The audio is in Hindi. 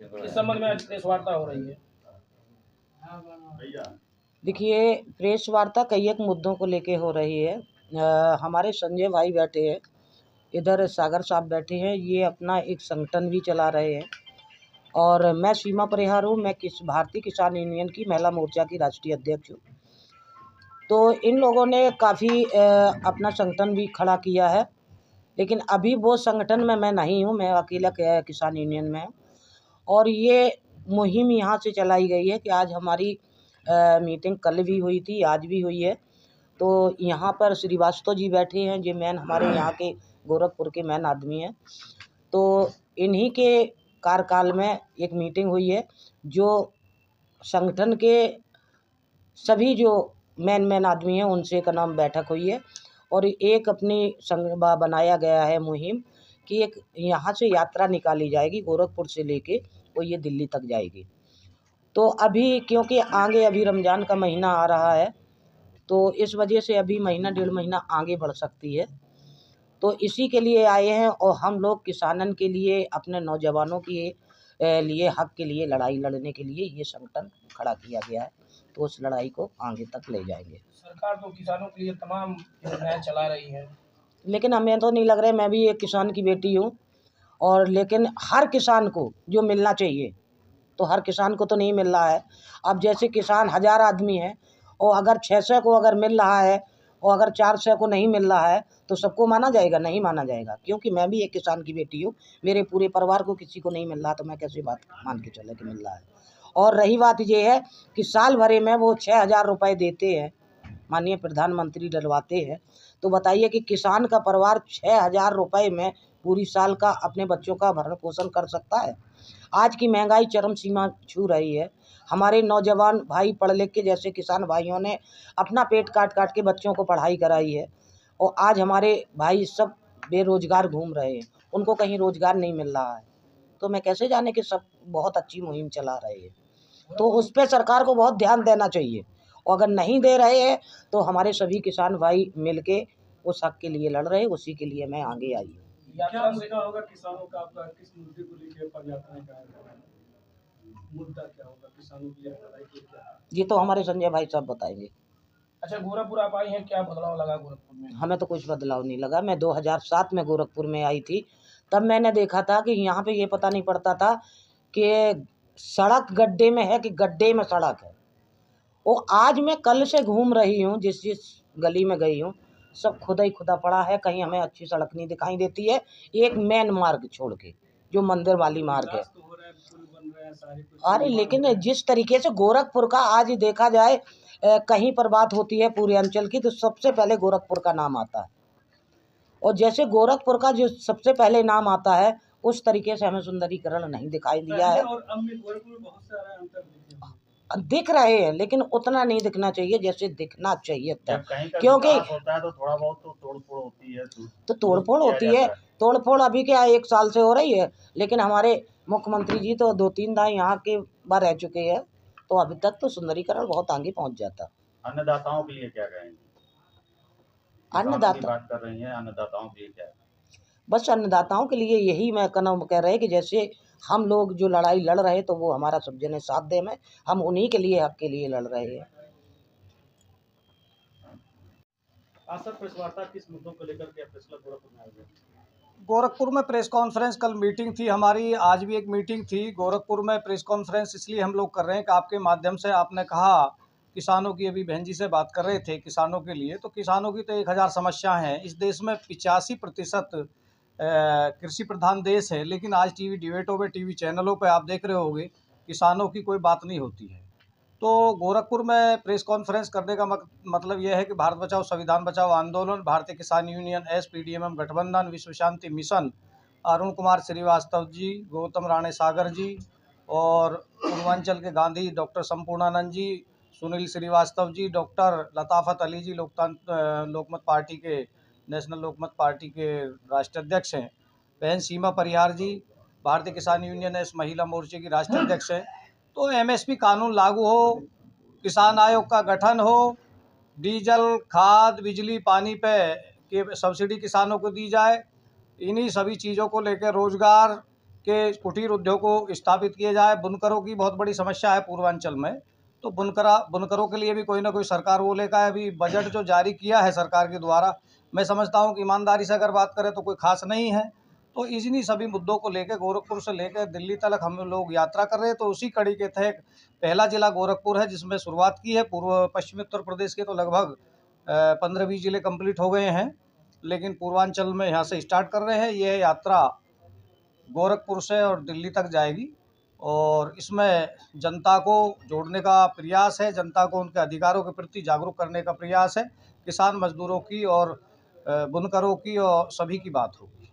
इस संबंध में आज प्रेस वार्ता हो रही है। देखिए, प्रेस वार्ता कई एक मुद्दों को लेके हो रही है। हमारे संजय भाई बैठे हैं, इधर सागर साहब बैठे हैं, ये अपना एक संगठन भी चला रहे हैं। और मैं सीमा परिहार हूँ, मैं भारतीय किसान यूनियन की महिला मोर्चा की राष्ट्रीय अध्यक्ष हूँ। तो इन लोगों ने काफ़ी अपना संगठन भी खड़ा किया है, लेकिन अभी वो संगठन में मैं नहीं हूँ, मैं अकेला किसान यूनियन में हूँ। और ये मुहिम यहाँ से चलाई गई है कि आज हमारी मीटिंग कल भी हुई थी, आज भी हुई है। तो यहाँ पर श्रीवास्तव जी बैठे हैं, जो मैन हमारे यहाँ के गोरखपुर के मैन आदमी हैं। तो इन्हीं के कार्यकाल में एक मीटिंग हुई है, जो संगठन के सभी जो मैन आदमी हैं उनसे का नाम बैठक हुई है। और एक अपनी बनाया गया है मुहिम कि एक यहाँ से यात्रा निकाली जाएगी गोरखपुर से लेके और ये दिल्ली तक जाएगी। तो अभी क्योंकि आगे अभी रमज़ान का महीना आ रहा है, तो इस वजह से अभी महीना डेढ़ महीना आगे बढ़ सकती है। तो इसी के लिए आए हैं और हम लोग किसानन के लिए, अपने नौजवानों के लिए, हक के लिए लड़ाई लड़ने के लिए ये संगठन खड़ा किया गया है। तो उस लड़ाई को आगे तक ले जाएंगे। सरकार तो किसानों के लिए तमाम योजनाएं चला रही है, लेकिन हमें तो नहीं लग रहा है, मैं भी एक किसान की बेटी हूँ, और लेकिन हर किसान को जो मिलना चाहिए तो हर किसान को तो नहीं मिल रहा है। अब जैसे किसान 1000 आदमी हैं और अगर 600 को अगर मिल रहा है और अगर 400 को नहीं मिल रहा है तो सबको माना जाएगा? नहीं माना जाएगा, क्योंकि मैं भी एक किसान की बेटी हूँ। मेरे पूरे परिवार को किसी को नहीं मिल रहा तो मैं कैसे बात मान के चले कि मिल रहा है। और रही बात ये है कि साल भरे में वो 6000 रुपये देते हैं, माननीय प्रधानमंत्री डलवाते हैं। तो बताइए कि किसान का परिवार 6000 रुपये में पूरी साल का अपने बच्चों का भरण पोषण कर सकता है? आज की महंगाई चरम सीमा छू रही है। हमारे नौजवान भाई पढ़ लिख के, जैसे किसान भाइयों ने अपना पेट काट काट के बच्चों को पढ़ाई कराई है, और आज हमारे भाई सब बेरोजगार घूम रहे हैं, उनको कहीं रोजगार नहीं मिल रहा है। तो मैं कैसे जाने कि सब बहुत अच्छी मुहिम चला रहे हैं। तो उस पर सरकार को बहुत ध्यान देना चाहिए, और अगर नहीं दे रहे हैं तो हमारे सभी किसान भाई मिलके उस हक के लिए लड़ रहे हैं, उसी के लिए मैं आगे आई हूँ। क्या मुद्दा होगा किसानों का? आपका किस मुद्दे को लेकर पदयात्रा का मुद्दा क्या होगा किसानों की लड़ाई के? क्या ये तो हमारे संजय भाई साहब बताएंगे। अच्छा, गोरखपुर आप आई हैं, क्या बदलाव लगा गोरखपुर में? हमें तो कुछ बदलाव नहीं लगा। मैं 2007 में गोरखपुर में आई थी, तब मैंने देखा था कि यहाँ पे ये पता नहीं पड़ता था कि सड़क गड्ढे में है कि गड्ढे में सड़क है। और आज मैं कल से घूम रही हूँ, जिस जिस गली में गई हूँ सब खुदा ही खुदा पड़ा है, कहीं हमें अच्छी सड़क नहीं दिखाई देती है, एक मेन मार्ग छोड़ के जो मंदिर वाली मार्ग है। अरे लेकिन जिस तरीके से गोरखपुर का आज देखा जाए, कहीं पर बात होती है पूरे अंचल की तो सबसे पहले गोरखपुर का नाम आता है। और जैसे गोरखपुर का जो सबसे पहले नाम आता है, उस तरीके से हमें सुंदरीकरण नहीं दिखाई दिया है। और अब में गोरखपुर में बहुत सारा अंतर दिख रहे हैं, लेकिन उतना नहीं दिखना चाहिए जैसे दिखना चाहिए था। क्योंकि होता है तो थोड़ा बहुत तो तोड़फोड़ होती है, तो तोड़फोड़ होती है। तोड़फोड़ अभी क्या 1 साल से हो रही है, लेकिन हमारे मुख्यमंत्री जी तो 2-3 दाई यहाँ के बार रह चुके हैं, तो अभी तक तो सुंदरीकरण बहुत आगे पहुँच जाता। अन्नदाताओं के लिए क्या कहेंगे? अन्नदाता बात कर रही हैं, अन्नदाताओं के लिए क्या? बस अन्नदाताओं के लिए यही मैं कह रहे कि जैसे हम लोग जो लड़ाई लड़ रहे तो वो हमारा सब जने साथ दे में, हम उन्हीं के लिए, हक के लिए लड़ रहे हैं। आज सर प्रेस वार्ता किस मुद्दों को लेकर के प्रेस क्लब गोरखपुर में आए? गोरखपुर में प्रेस कॉन्फ्रेंस, कल मीटिंग थी हमारी, आज भी एक मीटिंग थी। गोरखपुर में प्रेस कॉन्फ्रेंस इसलिए हम लोग कर रहे हैं कि आपके माध्यम से आपने कहा किसानों की, अभी बहन जी से बात कर रहे थे किसानों के लिए, तो किसानों की तो 1000 समस्या हैं। इस देश में 85% कृषि प्रधान देश है, लेकिन आज टीवी डिबेटों पे, टीवी चैनलों पे आप देख रहे होंगे किसानों की कोई बात नहीं होती है। तो गोरखपुर में प्रेस कॉन्फ्रेंस करने का मतलब यह है कि भारत बचाओ संविधान बचाओ आंदोलन, भारतीय किसान यूनियन, SPDMM गठबंधन, विश्व शांति मिशन, अरुण कुमार श्रीवास्तव जी, गौतम राणे सागर जी, और पूर्वांचल के गांधी डॉक्टर संपूर्णानंद जी, सुनील श्रीवास्तव जी, डॉक्टर लताफत अली जी, लोकमत पार्टी के, नेशनल लोकमत पार्टी के राष्ट्रीय अध्यक्ष हैं, बहन सीमा परिहार जी, भारतीय किसान यूनियन एस महिला मोर्चे की राष्ट्रीय अध्यक्ष हैं। तो MSP कानून लागू हो, किसान आयोग का गठन हो, डीजल, खाद, बिजली, पानी पे के सब्सिडी किसानों को दी जाए, इन्हीं सभी चीज़ों को लेकर रोजगार के कुटीर उद्योग को स्थापित किए जाए। बुनकरों की बहुत बड़ी समस्या है पूर्वांचल में, तो बुनकरों के लिए भी कोई ना कोई सरकार वो लेकर अभी बजट जो जारी किया है सरकार के द्वारा, मैं समझता हूँ कि ईमानदारी से अगर बात करें तो कोई खास नहीं है। तो इन्हीं सभी मुद्दों को लेकर गोरखपुर से लेकर दिल्ली तक हम लोग यात्रा कर रहे हैं। तो उसी कड़ी के तहत पहला जिला गोरखपुर है जिसमें शुरुआत की है। पूर्व पश्चिमी उत्तर प्रदेश के तो लगभग 15-20 जिले कंप्लीट हो गए हैं, लेकिन पूर्वांचल में यहाँ से स्टार्ट कर रहे हैं। ये यात्रा गोरखपुर से और दिल्ली तक जाएगी और इसमें जनता को जोड़ने का प्रयास है, जनता को उनके अधिकारों के प्रति जागरूक करने का प्रयास है। किसान मजदूरों की और बुनकरों की और सभी की बात होगी।